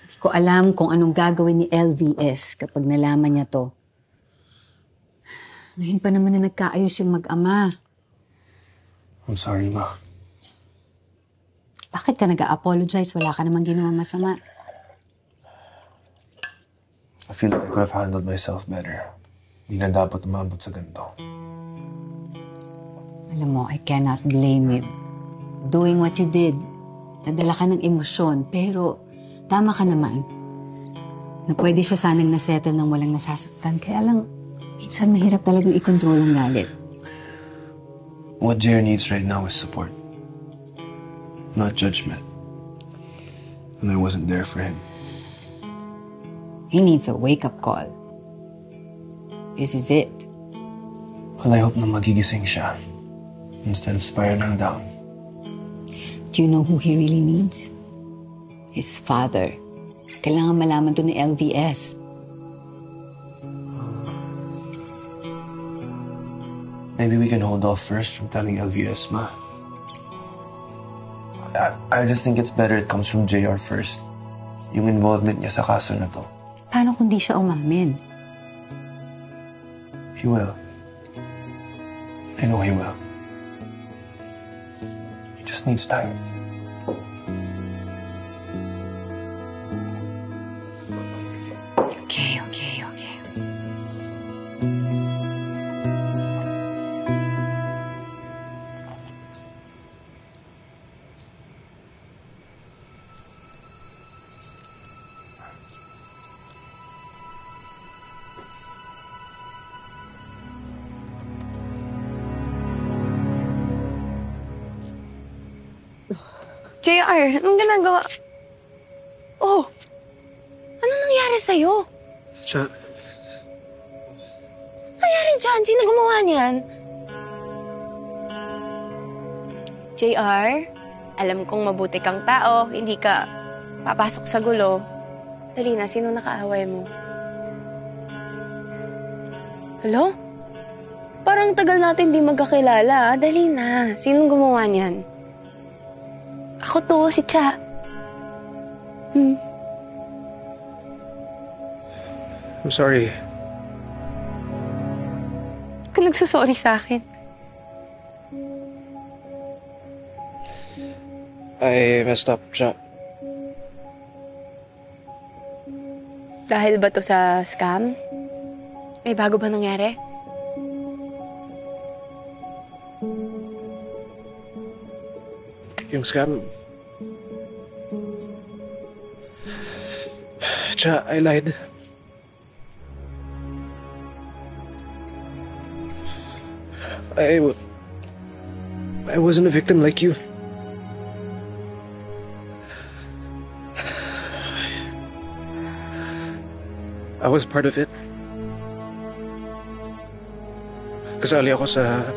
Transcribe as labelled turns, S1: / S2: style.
S1: Hindi ko alam kung anong gagawin ni LVS kapag nalaman niya to. Ngayon pa naman na nagkaayos yung mag-ama.
S2: I'm sorry, Ma.
S1: Bakit ka nag-a-apologize? Wala ka namang ginawa masama.
S2: I feel like I could have handled myself better. Hindi na dapat umabot sa ganito.
S1: Alam mo, I cannot blame you. Doing what you did, nadala ka ng emosyon, pero tama ka naman. Na pwede siya sanang nasettle nang walang nasasaktan. Kaya lang, minsan mahirap talagang i-control ang galit.
S2: What Jer needs right now is support. Not judgment. And I wasn't there for him.
S1: He needs a wake-up call. This is it.
S2: Well, I hope na magigising siya instead of spiraling down.
S1: Do you know who he really needs? His father. Kailangan malaman to ni LVS.
S2: Maybe we can hold off first from telling LVS, Ma. I just think it's better it comes from JR first. Yung involvement niya sa kaso na to.
S1: Paano kung di siya umamin?
S2: He will. I know he will. He just needs time.
S1: Okay.
S3: JR, anong ginagawa? Oh! Ano nangyari sa'yo?
S2: Siya...
S3: Ano nangyari dyan? Sino gumawa niyan? JR, alam kong mabuti kang tao. Hindi ka papasok sa gulo. Dali na, sino nakaaway mo? Hello? Parang tagal natin di magkakilala. Dali na, sinong gumawa niyan? Ako to, si Cha.
S2: I'm sorry.
S3: Ba't ka nagsusorry sa akin?
S2: I messed up, Cha.
S3: Dahil ba to sa scam? May bago ba nangyari?
S2: Yung scam... Cha, I lied. I wasn't a victim like you. I was part of it. Kasali ako sa